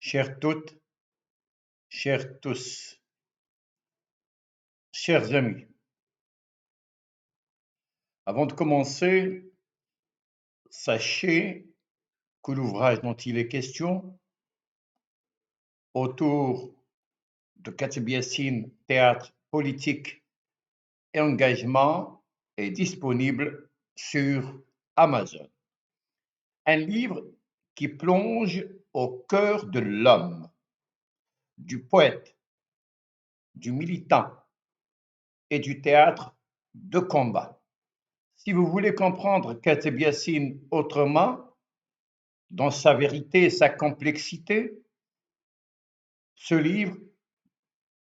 Chères toutes, chers tous, chers amis, avant de commencer, sachez que l'ouvrage dont il est question, autour de Kateb Yassine, théâtre, politique et engagement, est disponible sur Amazon. Un livre qui plonge au cœur de l'homme, du poète, du militant et du théâtre de combat. Si vous voulez comprendre Kateb Yassine autrement, dans sa vérité et sa complexité, ce livre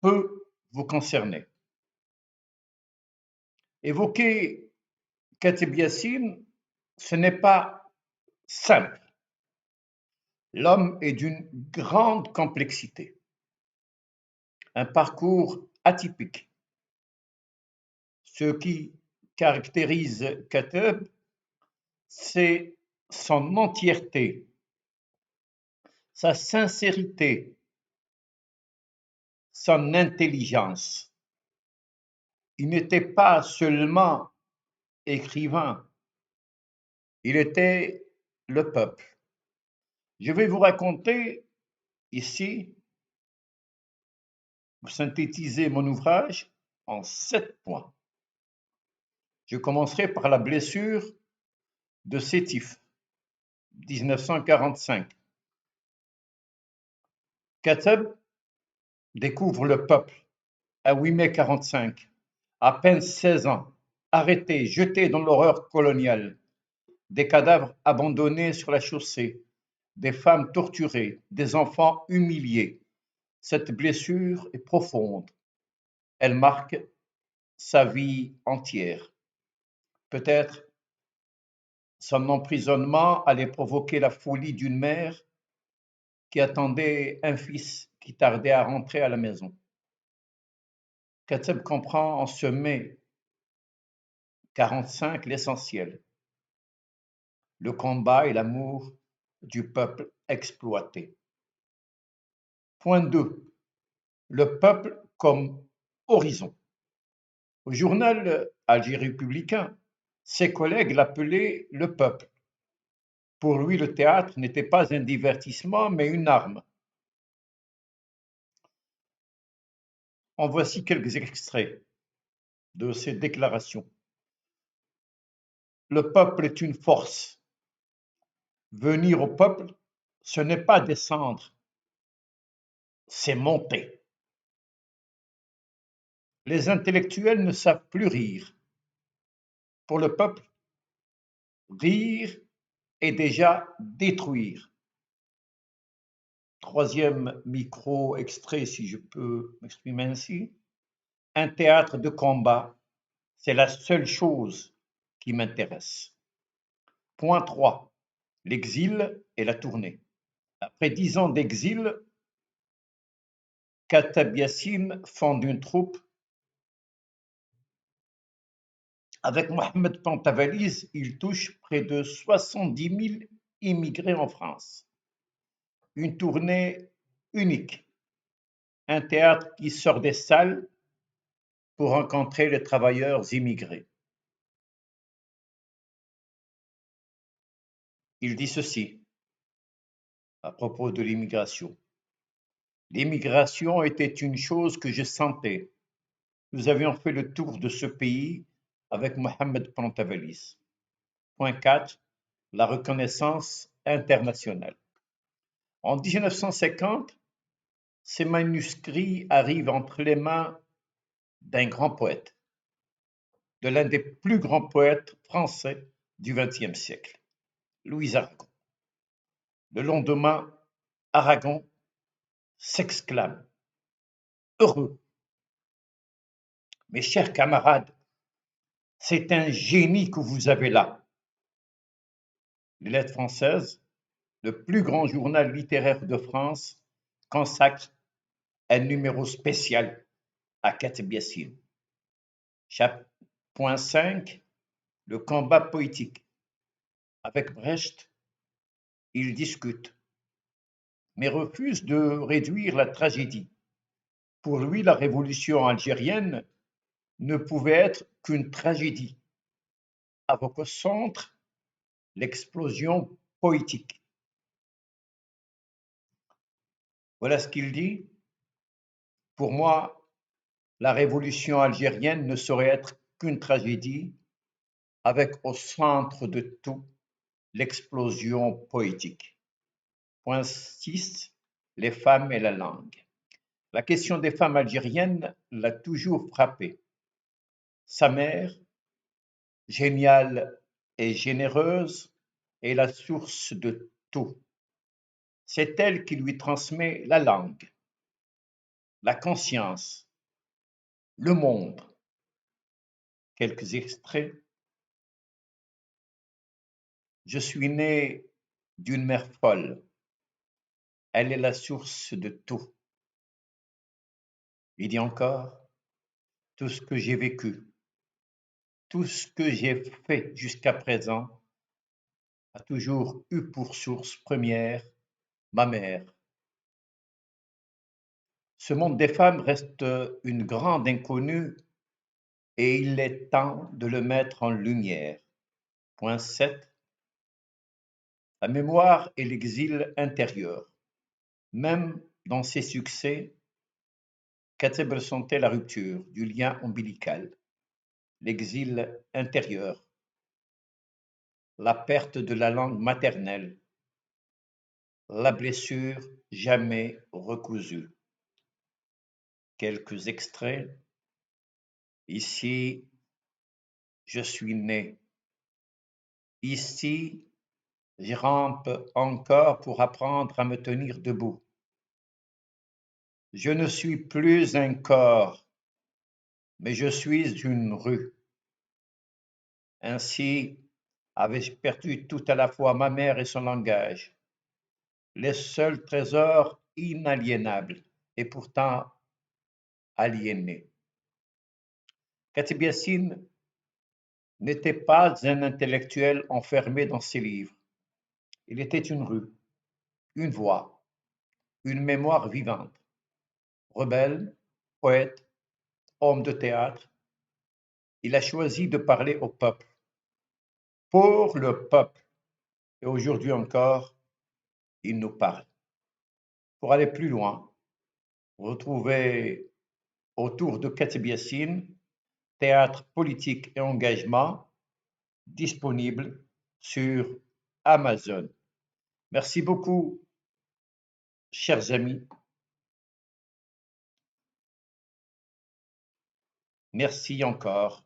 peut vous concerner. Évoquer Kateb Yassine, ce n'est pas simple. L'homme est d'une grande complexité, un parcours atypique. Ce qui caractérise Kateb, c'est son entièreté, sa sincérité, son intelligence. Il n'était pas seulement écrivain, il était le peuple. Je vais vous raconter ici, vous synthétiser mon ouvrage en 7 points. Je commencerai par la blessure de Sétif, 1945. Kateb découvre le peuple à 8 mai 45, à peine 16 ans, arrêté, jeté dans l'horreur coloniale, des cadavres abandonnés sur la chaussée, des femmes torturées, des enfants humiliés. Cette blessure est profonde. Elle marque sa vie entière. Peut-être son emprisonnement allait provoquer la folie d'une mère qui attendait un fils qui tardait à rentrer à la maison. Kateb comprend en ce mai 45 l'essentiel, le combat et l'amour du peuple exploité. Point 2. Le peuple comme horizon. Au journal Alger républicain, ses collègues l'appelaient le peuple. Pour lui, le théâtre n'était pas un divertissement, mais une arme. En voici quelques extraits de ses déclarations. Le peuple est une force. Venir au peuple, ce n'est pas descendre, c'est monter. Les intellectuels ne savent plus rire. Pour le peuple, rire est déjà détruire. Troisième micro-extrait, si je peux m'exprimer ainsi. Un théâtre de combat, c'est la seule chose qui m'intéresse. Point 3. L'exil et la tournée. Après 10 ans d'exil, Kateb Yassine fonde une troupe. Avec Mohamed Pantavaliz, il touche près de 70 000 immigrés en France. Une tournée unique, un théâtre qui sort des salles pour rencontrer les travailleurs immigrés. Il dit ceci à propos de l'immigration. L'immigration était une chose que je sentais. Nous avions fait le tour de ce pays avec Mohamed Pantavaliz. Point 4. La reconnaissance internationale. En 1950, ces manuscrits arrivent entre les mains d'un grand poète, de l'un des plus grands poètes français du XXe siècle, Louis Aragon. Le lendemain, Aragon s'exclame: Heureux! Mes chers camarades, c'est un génie que vous avez là. Les Lettres françaises, le plus grand journal littéraire de France, consacre un numéro spécial à Kateb Yassine. Point 5. Le combat poétique. Avec Brecht, il discute. mais refuse de réduire la tragédie. Pour lui, la révolution algérienne ne pouvait être qu'une tragédie, avec au centre l'explosion poétique. Voilà ce qu'il dit. Pour moi, la révolution algérienne ne saurait être qu'une tragédie, avec au centre de tout l'explosion poétique. Point 6. Les femmes et la langue. La question des femmes algériennes l'a toujours frappé. Sa mère, géniale et généreuse, est la source de tout. C'est elle qui lui transmet la langue, la conscience, le monde. Quelques extraits. Je suis né d'une mère folle. Elle est la source de tout. Il dit encore, tout ce que j'ai vécu, tout ce que j'ai fait jusqu'à présent a toujours eu pour source première ma mère. Ce monde des femmes reste une grande inconnue et il est temps de le mettre en lumière. Point 7. La mémoire et l'exil intérieur. Même dans ses succès, Kateb ressentait la rupture du lien ombilical, l'exil intérieur, la perte de la langue maternelle, la blessure jamais recousue. Quelques extraits. Ici, je suis né. Ici, je rampe encore pour apprendre à me tenir debout. Je ne suis plus un corps, mais je suis une rue. Ainsi avais-je perdu tout à la fois ma mère et son langage, les seuls trésors inaliénables et pourtant aliénés. Katib Yassine n'était pas un intellectuel enfermé dans ses livres. Il était une rue, une voix, une mémoire vivante. Rebelle, poète, homme de théâtre, il a choisi de parler au peuple, pour le peuple. Et aujourd'hui encore, il nous parle. Pour aller plus loin, retrouver autour de Katib Yassine, théâtre politique et engagement, disponible sur Amazon. Merci beaucoup, chers amis. Merci encore.